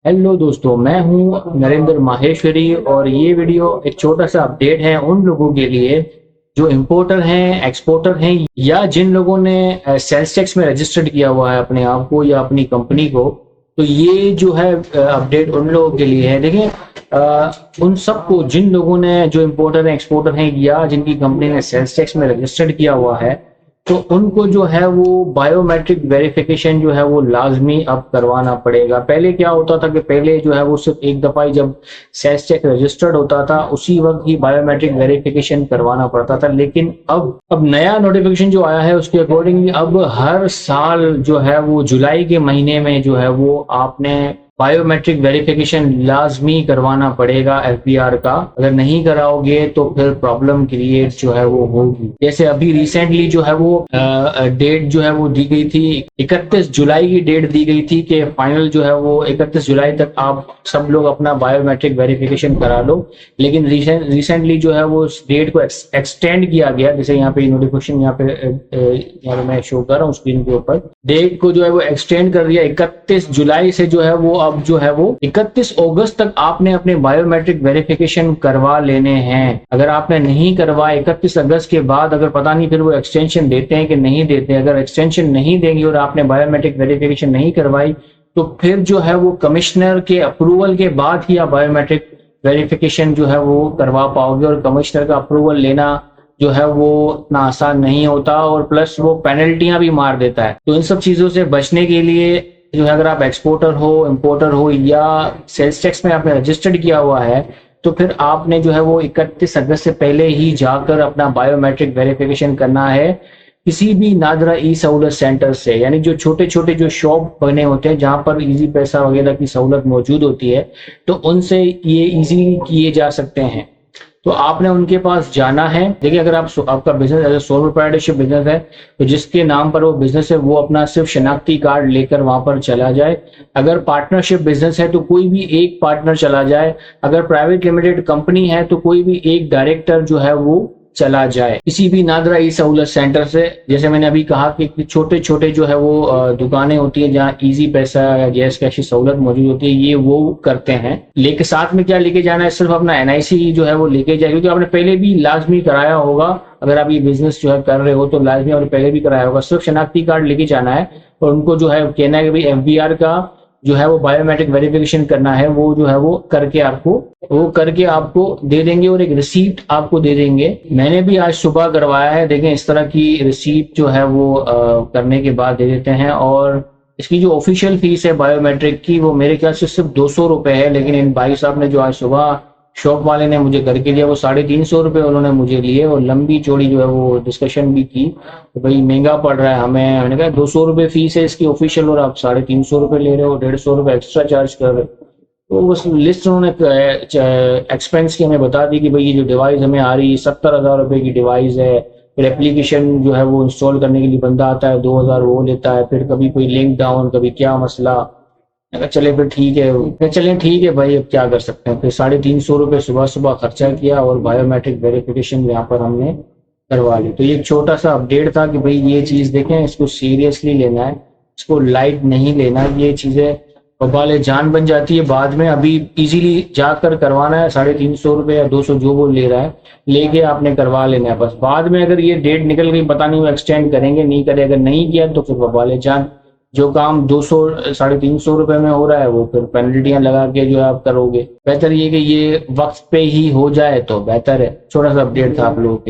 Hello दोस्तों, मैं हूं नरेंद्र माहेश्वरी और ये वीडियो एक छोटा सा अपडेट है उन लोगों के लिए जो इंपोर्टर हैं, एक्सपोर्टर हैं या जिन लोगों ने सेल्स टैक्स में रजिस्टर्ड किया हुआ है अपने आप को या अपनी कंपनी को। तो ये जो है अपडेट उन लोगों के लिए है। देखिए, उन सबको जिन लोगों ने जो इंपोर्टर हैं, एक्सपोर्टर हैं या जिनकी कंपनी ने सेल्स टैक्स में रजिस्टर्ड किया हुआ है, तो उनको जो है वो बायोमेट्रिक वेरिफिकेशन जो है वो लाजमी अब करवाना पड़ेगा। पहले क्या होता था कि पहले जो है वो सिर्फ एक दफा ही जब सेल्स टैक्स रजिस्टर्ड होता था उसी वक्त ही बायोमेट्रिक वेरिफिकेशन करवाना पड़ता था। लेकिन अब नया नोटिफिकेशन जो आया है उसके अकॉर्डिंगली अब हर साल जो है वो जुलाई के महीने में जो है वो आपने बायोमेट्रिक वेरिफिकेशन लाजमी करवाना पड़ेगा एफबीआर का। अगर नहीं कराओगे तो फिर प्रॉब्लम क्रिएट जो है वो होगी। जैसे अभी रिसेंटली जो है वो डेट जो है वो दी गई थी, 31 जुलाई की डेट दी गई थी कि फाइनल जो है वो 31 जुलाई तक आप सब लोग अपना बायोमेट्रिक वेरिफिकेशन करा लो। लेकिन रिसेंटली जो है वो उस डेट को एक्सटेंड किया गया। जैसे यहाँ पे नोटिफिकेशन यहाँ पे मैं शो कर रहा हूँ स्क्रीन के ऊपर, डेट को जो है वो एक्सटेंड कर दिया 31 जुलाई से जो है वो अब जो है वो 31 अगस्त तक आपने अपने बायोमेट्रिक वेरिफिकेशन करवा लेने हैं। अगर आपने नहीं करवाए 31 अगस्त के बाद, अगर पता नहीं फिर वो एक्सटेंशन देते हैं कि नहीं देते, अगर एक्सटेंशन नहीं देंगे और आपने बायोमेट्रिक वेरिफिकेशन नहीं करवाई तो फिर जो है वो कमिश्नर के अप्रूवल के बाद ही आप बायोमेट्रिक वेरिफिकेशन जो है वो करवा पाओगे। और कमिश्नर का अप्रूवल लेना जो है वो इतना आसान नहीं होता और प्लस वो पेनल्टियां भी मार देता है। तो इन सब चीजों से बचने के लिए जो है, अगर आप एक्सपोर्टर हो, इंपोर्टर हो या सेल्स टैक्स में आपने रजिस्टर्ड किया हुआ है, तो फिर आपने जो है वो 31 अगस्त से पहले ही जाकर अपना बायोमेट्रिक वेरिफिकेशन करना है किसी भी नादरा ई सहूलत सेंटर से। यानी जो छोटे छोटे जो शॉप बने होते हैं जहां पर इजी पैसा वगैरह की सहूलत मौजूद होती है, तो उनसे ये इजी किए जा सकते हैं। तो आपने उनके पास जाना है। देखिए, अगर आपका business as a sole proprietorship business है तो जिसके नाम पर वो बिजनेस है वो अपना सिर्फ शनाख्ती कार्ड लेकर वहां पर चला जाए। अगर पार्टनरशिप बिजनेस है तो कोई भी एक पार्टनर चला जाए। अगर प्राइवेट लिमिटेड कंपनी है तो कोई भी एक डायरेक्टर जो है वो चला जाए किसी भी नादरा ई सहूलत सेंटर से। जैसे मैंने अभी कहा कि छोटे छोटे जो है वो दुकानें होती हैं जहाँ इजी पैसा या जैस कैश की सहूलत मौजूद होती है, ये वो करते हैं। लेके साथ में क्या लेके जाना है, सिर्फ अपना एनआईसी जो है वो लेके जाए, क्योंकि आपने पहले भी लाजमी कराया होगा। अगर आप ये बिजनेस जो है कर रहे हो तो लाजमी आपने पहले भी कराया होगा। सिर्फ शनाख्ती कार्ड लेके जाना है और उनको जो है कहना है कि भाई एफबीआर का जो है वो बायोमेट्रिक वेरिफिकेशन करना है, वो जो है वो करके आपको दे देंगे और एक रिसीप्ट आपको दे देंगे। मैंने भी आज सुबह करवाया है। देखें, इस तरह की रिसीप्ट जो है वो करने के बाद दे देते हैं। और इसकी जो ऑफिशियल फीस है बायोमेट्रिक की वो मेरे ख्याल से सिर्फ 200 रुपए है। लेकिन इन भाई साहब ने जो आज सुबह शॉप वाले ने मुझे करके दिया वो 350 रुपए उन्होंने मुझे लिए और लंबी चौड़ी जो है वो डिस्कशन भी की तो भाई महंगा पड़ रहा है हमें। मैंने कहा 200 रुपए फीस है इसकी ऑफिशियल और आप 350 रुपए ले रहे हो, 150 रुपए एक्स्ट्रा चार्ज कर रहे हो। तो उस लिस्ट उन्होंने एक्सपेंस की हमें बता दी कि भाई ये जो डिवाइस हमें आ रही है 70,000 रुपए की डिवाइस है। फिर एप्लीकेशन जो है वो इंस्टॉल करने के लिए बंदा आता है, 2,000 वो लेता है। फिर कभी कोई लिंक डाउन, कभी क्या मसला। चले फिर ठीक है, फिर चलें ठीक है भाई, अब क्या कर सकते हैं। फिर 350 रुपये सुबह सुबह खर्चा किया और बायोमेट्रिक वेरिफिकेशन यहाँ पर हमने करवा ली। तो ये एक छोटा सा अपडेट था कि भाई ये चीज़ देखें, इसको सीरियसली लेना है, इसको लाइट नहीं लेना। ये चीज़ें बबाले जान बन जाती है बाद में। अभी इजीली जाकर करवाना है, 350 रुपये या 200 जो वो ले रहा है लेके आपने करवा लेना है बस। बाद में अगर ये डेट निकल गई, पता नहीं वो एक्सटेंड करेंगे नहीं करे, अगर नहीं किया तो फिर बबाले जान। जो काम 200 350 रुपए में हो रहा है वो फिर पेनल्टियां लगा के जो है आप करोगे। बेहतर ये कि ये वक्त पे ही हो जाए तो बेहतर है। छोटा सा अपडेट था आप लोगों के।